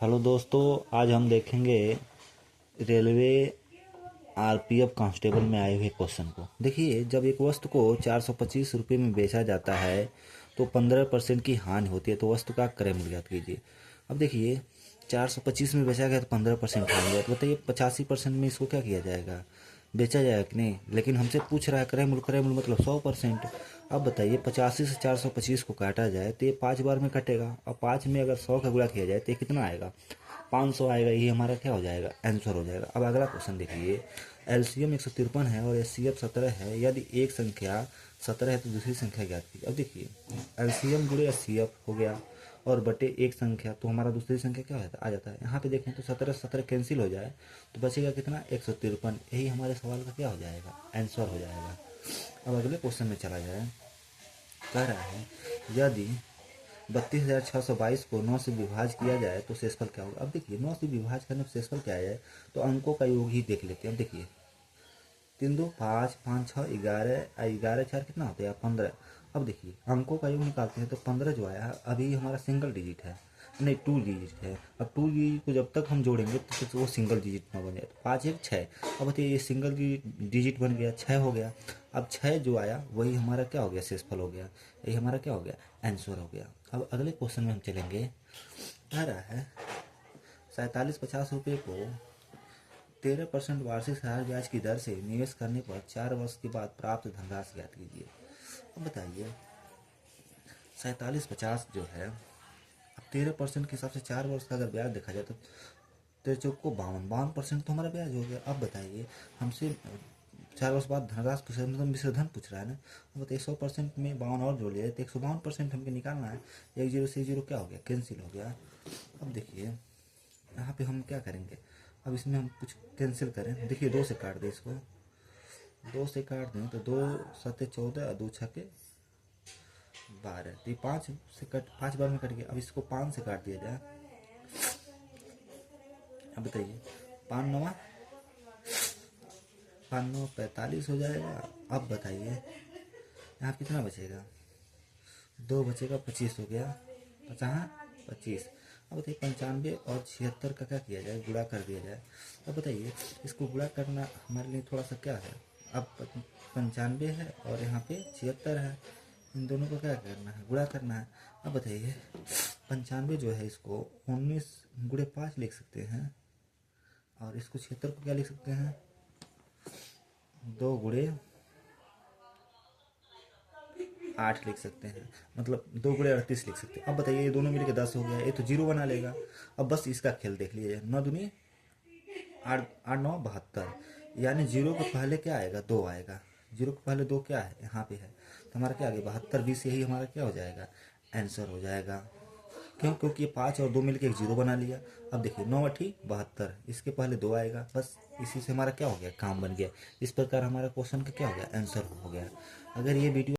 Hello दोस्तों, आज हम देखेंगे रेलवे आरपीएफ कांस्टेबल में आए हुए क्वेश्चन को। देखिए, जब एक वस्तु को 425 रुपये में बेचा जाता है तो 15% की हानि होती है, तो वस्तु का क्रय मूल्य ज्ञात कीजिए। अब देखिए, 425 में बेचा गया तो 15% हानि हुआ, तो बताइए 85% में इसको क्या किया जाएगा, बेचा जाएगा कि नहीं। लेकिन हमसे पूछ रहा है क्रय मूल्य मतलब 100%। अब बताइए 85 से 425 को काटा जाए तो ये 5 बार में कटेगा, और 5 में अगर 100 का गुणा किया जाए तो ये कितना आएगा, 500 आएगा। ये हमारा क्या हो जाएगा, आंसर हो जाएगा। अब अगला क्वेश्चन देखिए, एलसीएम 153 है और एचसीएफ 17 है। यदि एक संख्या 17 है तो दूसरी संख्या ज्ञात कीजिए। अब देखिए, एलसीएम गुणे एचसीएफ हो गया और बटे एक संख्या, तो हमारा दूसरी संख्या क्या आ जाता है। यहाँ पे देखें तो 17 17 कैंसिल हो जाए तो बचेगा कितना, 153। यही हमारे सवाल का क्या हो जाएगा, आंसर हो जाएगा। अब अगले क्वेश्चन में चला जाए। कह रहा है, यदि 32,622 को 9 से विभाज किया जाए तो शेषफल क्या होगा। अब देखिए, 9 से विभाज करने पर शेषफल क्या आ जाए, तो अंकों का योग ही देख लेते हैं। अब देखिए, 3 2 5 5 6 11 11 4 कितना होता है, 15। अब देखिए, अंकों का योग निकालते हैं तो 15 जो आया अभी हमारा सिंगल डिजिट है, नहीं 2 डिजिट है। अब 2 डिजिट को जब तक हम जोड़ेंगे तो वो सिंगल डिजिट में बन जाए, तो 5 1 6। अब बताइए, ये सिंगल डिजिट बन गया, 6 हो गया। अब 6 जो आया वही हमारा क्या हो गया, शेषफल हो गया। यही हमारा क्या हो गया, आंसर हो गया। अब अगले क्वेश्चन में हम चलेंगे। कह रहा है, 4750 रुपये को 13% वार्षिक सहायक ब्याज की दर से निवेश करने पर 4 वर्ष के बाद प्राप्त धनराशि ज्ञात कीजिए। अब बताइए, 4750 जो है, अब 13% के हिसाब से 4 वर्ष का अगर ब्याज देखा जाए तो 13 को 52% तो हमारा ब्याज हो गया। अब बताइए, हमसे 4 वर्ष बाद धनराशि पूछ रहा है, मतलब मिश्र धन पूछ रहा है ना। अब बताइए, 100% में 52 और जोड़ लिया तो 152% हमको निकालना है। एक जीरो से जीरो क्या हो गया, कैंसिल हो गया। अब देखिए, यहाँ पे हम क्या करेंगे, अब इसमें हम कुछ कैंसिल करें। देखिए, 2 से काट दें इसको, 2 से काट दें तो 2 7 14 और 2 6 12, तो ये 5 से कट, 5 बार में कट गया। अब इसको 5 से काट दिया जाए। अब बताइए, 5 9 5 9 45 हो जाएगा। अब बताइए, यहाँ कितना बचेगा, 2 बचेगा, 25 हो गया, 50 25। अब बताइए, 95 और 76 का क्या किया जाए, गुणा कर दिया जाए। अब बताइए, इसको गुणा करना हमारे लिए थोड़ा सा क्या है। अब 95 है और यहाँ पे 76 है, इन दोनों को क्या करना है, गुणा करना है। अब बताइए, 95 जो है इसको 19 गुणे 5 लिख सकते हैं, और इसको 76 को क्या लिख सकते हैं, 2 गुणे 8 लिख सकते हैं, मतलब 2 गुणे 38 लिख सकते हैं। अब बताइए, ये दोनों मिलकर 10 हो गया, ये तो 0 बना लेगा। अब बस इसका खेल देख लीजिए, 9 दूनी 8 8 9 72, यानी 0 के पहले क्या आएगा, 2 आएगा। 0 के पहले 2 क्या है, यहाँ पे है, तो हमारा क्या आ गया, 72 20, यही हमारा क्या हो जाएगा, आंसर हो जाएगा। क्यों, क्योंकि ये 5 और 2 मिलकर एक 0 बना लिया। अब देखिए, 9 8 72, इसके पहले 2 आएगा, बस इसी से हमारा क्या हो गया, काम बन गया। इस प्रकार हमारा क्वेश्चन का क्या हो गया, आंसर हो गया। अगर ये वीडियो